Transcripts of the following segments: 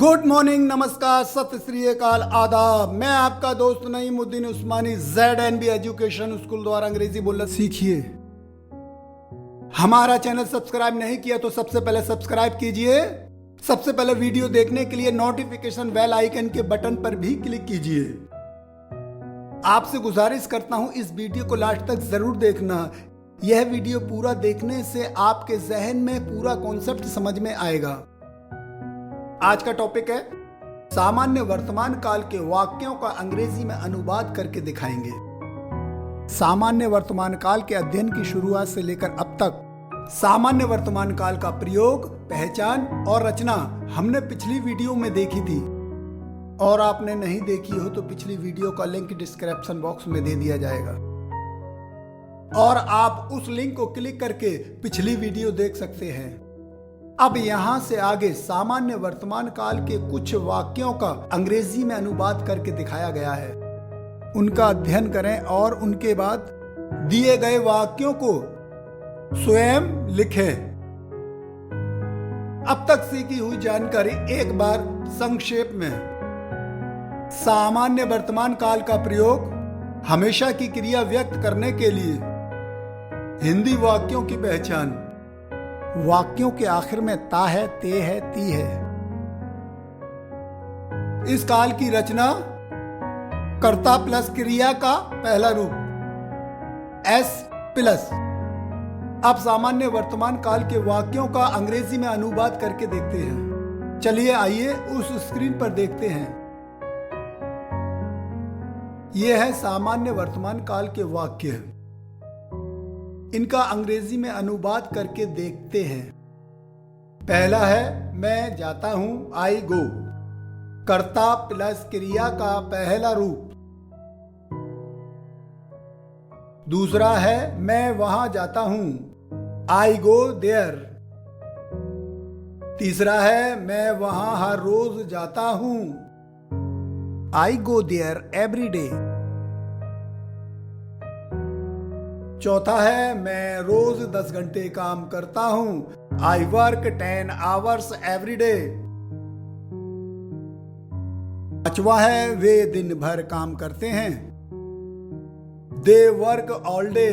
Good morning, नमस्कार, सत श्री अकाल, आदाब। मैं आपका दोस्त नईमुद्दीन उस्मानी ZNB एजुकेशन स्कूल द्वारा अंग्रेजी बोलना सीखिए। हमारा चैनल सब्सक्राइब नहीं किया तो सबसे पहले सब्सक्राइब कीजिए। सबसे पहले वीडियो देखने के लिए नोटिफिकेशन बेल आइकन के बटन पर भी क्लिक कीजिए। आपसे गुजारिश करता हूं इस वीडियो को लास्ट तक जरूर देखना। यह वीडियो पूरा देखने से आपके जहन में पूरा कॉन्सेप्ट समझ में आएगा। आज का टॉपिक है सामान्य वर्तमान काल के वाक्यों का अंग्रेजी में अनुवाद करके दिखाएंगे। सामान्य वर्तमान काल के अध्ययन की शुरुआत से लेकर अब तक सामान्य वर्तमान काल का प्रयोग, पहचान और रचना हमने पिछली वीडियो में देखी थी, और आपने नहीं देखी हो तो पिछली वीडियो का लिंक डिस्क्रिप्शन बॉक्स में दे दिया जाएगा और आप उस लिंक को क्लिक करके पिछली वीडियो देख सकते हैं। अब यहां से आगे सामान्य वर्तमान काल के कुछ वाक्यों का अंग्रेजी में अनुवाद करके दिखाया गया है। उनका अध्ययन करें और उनके बाद दिए गए वाक्यों को स्वयं लिखें। अब तक सीखी हुई जानकारी एक बार संक्षेप में। सामान्य वर्तमान काल का प्रयोग हमेशा की क्रिया व्यक्त करने के लिए। हिंदी वाक्यों की पहचान। वाक्यों के आखिर में ता है, ते है, ती है। इस काल की रचना कर्ता प्लस क्रिया का पहला रूप एस प्लस। अब सामान्य वर्तमान काल के वाक्यों का अंग्रेजी में अनुवाद करके देखते हैं। चलिए आइए उस स्क्रीन पर देखते हैं। यह है सामान्य वर्तमान काल के वाक्य। इनका अंग्रेजी में अनुवाद करके देखते हैं। पहला है मैं जाता हूं, आई गो। कर्ता प्लस क्रिया का पहला रूप। दूसरा है मैं वहां जाता हूं, आई गो देयर। तीसरा है मैं वहां हर रोज जाता हूं, आई गो देयर एवरी डे। चौथा है मैं रोज 10 घंटे काम करता हूं, I work 10 hours every day. पांचवा है वे दिन भर काम करते हैं, दे वर्क ऑल डे।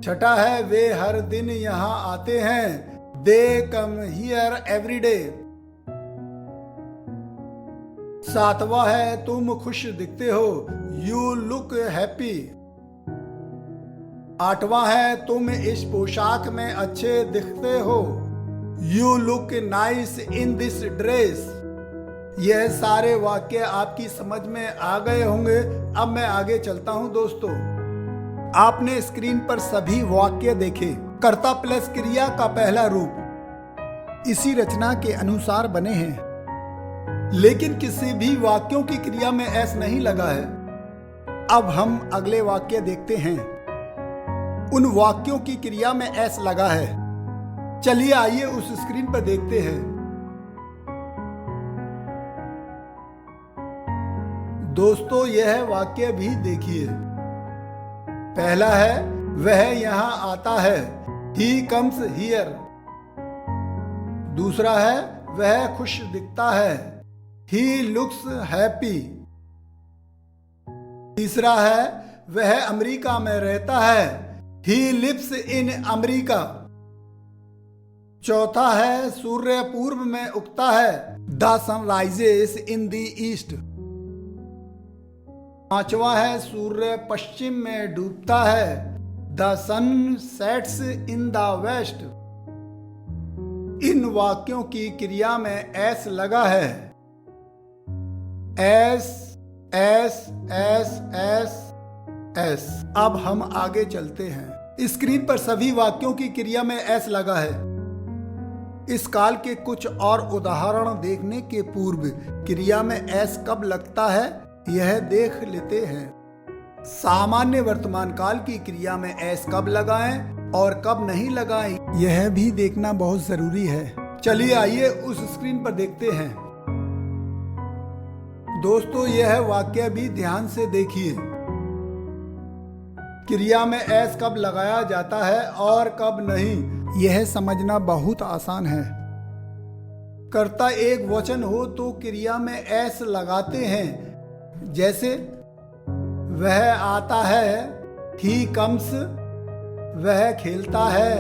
छठा है वे हर दिन यहां आते हैं, दे कम हियर एवरी डे। सातवां है तुम खुश दिखते हो, यू लुक हैप्पी। आठवां है तुम इस पोशाक में अच्छे दिखते हो, you look nice in this dress. यह सारे वाक्य आपकी समझ में आ गए होंगे। अब मैं आगे चलता हूं दोस्तों। आपने स्क्रीन पर सभी वाक्य देखे। कर्ता प्लस क्रिया का पहला रूप इसी रचना के अनुसार बने हैं, लेकिन किसी भी वाक्यों की क्रिया में एस नहीं लगा है। अब हम अगले वाक्य देखते हैं। उन वाक्यों की क्रिया में एस लगा है। चलिए आइए उस स्क्रीन पर देखते हैं। दोस्तों यह वाक्य भी देखिए। पहला है वह यहां आता है, ही कम्स हियर। दूसरा है वह खुश दिखता है, ही लुक्स हैप्पी। तीसरा है वह अमेरिका में रहता है, He lives in अमेरिका। चौथा है सूर्य पूर्व में उगता है, The sun rises in the east। पांचवा है सूर्य पश्चिम में डूबता है, The sun sets in the west। इन वाक्यों की क्रिया में एस लगा है। S S S S S. अब हम आगे चलते हैं। स्क्रीन पर सभी वाक्यों की क्रिया में एस लगा है। इस काल के कुछ और उदाहरण देखने के पूर्व क्रिया में एस कब लगता है यह देख लेते हैं। सामान्य वर्तमान काल की क्रिया में एस कब लगाएं और कब नहीं लगाएं यह भी देखना बहुत जरूरी है। चलिए आइए उस स्क्रीन पर देखते हैं। दोस्तों यह वाक्य भी ध्यान से देखिए। क्रिया में एस कब लगाया जाता है और कब नहीं, यह समझना बहुत आसान है। कर्ता एक वचन हो तो क्रिया में एस लगाते हैं। जैसे वह आता है, ही कम्स, वह खेलता है,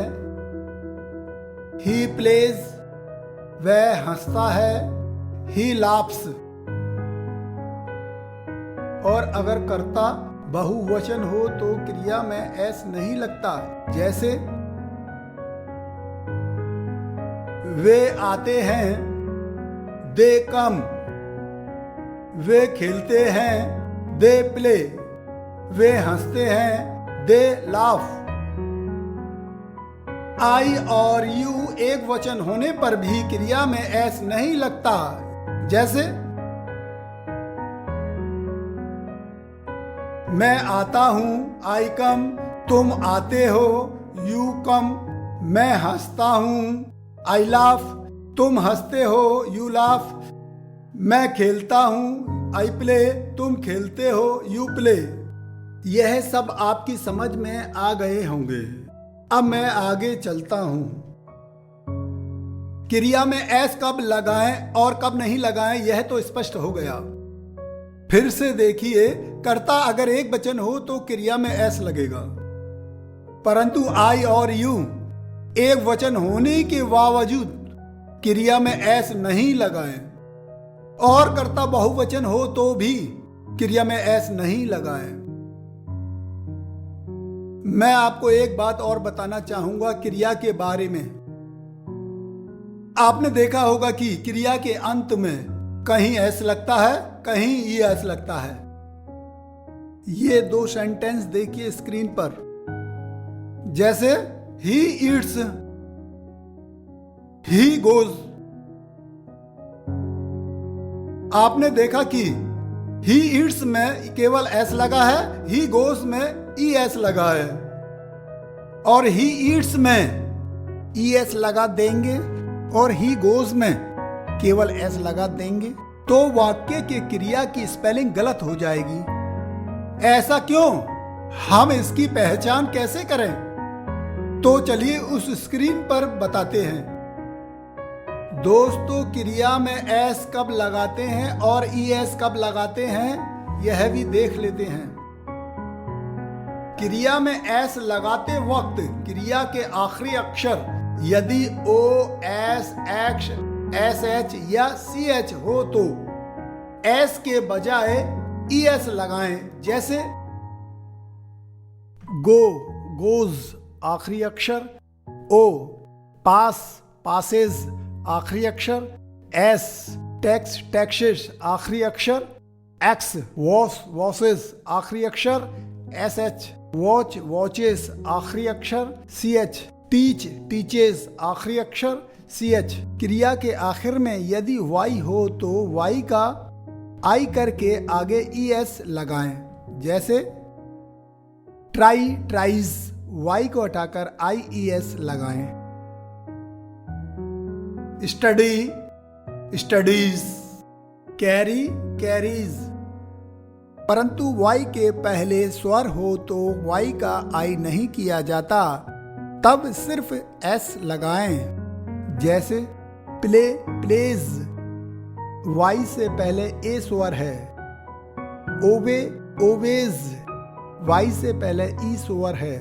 ही प्लेज, वह हंसता है, ही लाफ्स। और अगर कर्ता बहुवचन हो तो क्रिया में एस नहीं लगता। जैसे वे आते हैं, दे कम, वे खेलते हैं, दे प्ले, वे हंसते हैं, दे लाफ। आई और यू एक वचन होने पर भी क्रिया में एस नहीं लगता। जैसे मैं आता हूं, आई कम, तुम आते हो, यू कम, मैं हंसता हूं, आई लाफ, तुम हंसते हो, यू लाफ, मैं खेलता हूं, आई प्ले, तुम खेलते हो, यू प्ले। यह सब आपकी समझ में आ गए होंगे। अब मैं आगे चलता हूं। क्रिया में एस कब लगाएं और कब नहीं लगाएं यह तो स्पष्ट हो गया। फिर से देखिए, कर्ता अगर एक वचन हो तो क्रिया में एस लगेगा, परंतु आई और यू एक वचन होने के बावजूद क्रिया में एस नहीं लगाएं, और कर्ता बहुवचन हो तो भी क्रिया में एस नहीं लगाएं। मैं आपको एक बात और बताना चाहूंगा क्रिया के बारे में। आपने देखा होगा कि क्रिया के अंत में कहीं एस लगता है, कहीं ई एस लगता है। ये दो सेंटेंस देखिए स्क्रीन पर। जैसे ही ईट्स, ही गोज। आपने देखा कि ही ईट्स में केवल एस लगा है, ही गोज में ई एस लगा है, और ही ईट्स में ई एस लगा देंगे और ही गोज में केवल एस लगा देंगे तो वाक्य के क्रिया की स्पेलिंग गलत हो जाएगी। ऐसा क्यों? हम इसकी पहचान कैसे करें? तो चलिए उस स्क्रीन पर बताते हैं। दोस्तों, क्रिया में एस कब लगाते हैं और ई एस कब लगाते हैं यह भी देख लेते हैं। क्रिया में एस लगाते वक्त क्रिया के आखिरी अक्षर यदि ओ, एस, एक्स, एस एच या सी एच हो तो एस के बजाय ई एस लगाएं। जैसे गो, गोज आखिरी अक्षर, ओ, पास, पासेस आखिरी अक्षर, एस, टैक्स, टैक्सेस आखिरी अक्षर, एक्स, वॉश, वॉसेस आखिरी अक्षर, एस एच, वॉच, वॉचेस आखिरी अक्षर, सी एच, टीच, टीचेस आखिरी अक्षर, सी एच। क्रिया के आखिर में यदि वाई हो तो वाई का आई करके आगे ई एस लगाएं। जैसे ट्राई, ट्राइज, वाई को हटाकर आई ई एस लगाएं। Study, studies, carry, carries. परंतु वाई के पहले स्वर हो तो वाई का आई नहीं किया जाता, तब सिर्फ एस लगाएं। जैसे प्ले, प्लेज, वाई से पहले ए स्वर है। ओवे, ओवेज, वाई से पहले ई स्वर है।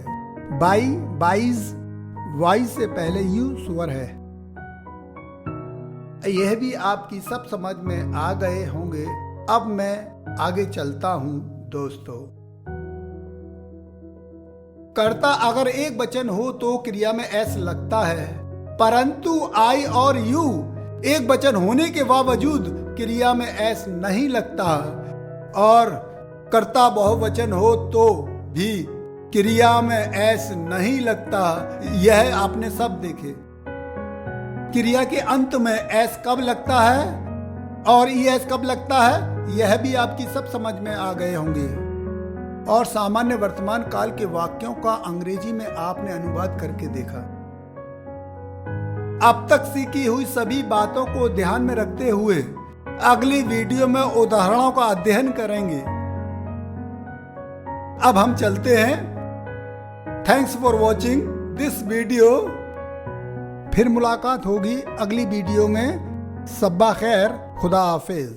बाई, बाइज, वाई से पहले यू स्वर है। यह भी आपकी सब समझ में आ गए होंगे। अब मैं आगे चलता हूं। दोस्तों, कर्ता अगर एक वचन हो तो क्रिया में एस लगता है, परंतु आई और यू एक वचन होने के बावजूद क्रिया में एस नहीं लगता, और कर्ता बहुवचन हो तो भी क्रिया में एस नहीं लगता। यह आपने सब देखे। क्रिया के अंत में एस कब लगता है और ई एस कब लगता है यह भी आपकी सब समझ में आ गए होंगे। और सामान्य वर्तमान काल के वाक्यों का अंग्रेजी में आपने अनुवाद करके देखा। अब तक सीखी हुई सभी बातों को ध्यान में रखते हुए अगली वीडियो में उदाहरणों का अध्ययन करेंगे। अब हम चलते हैं। Thanks for watching this video. फिर मुलाकात होगी अगली वीडियो में। सब्बा खैर, खुदा हाफिज।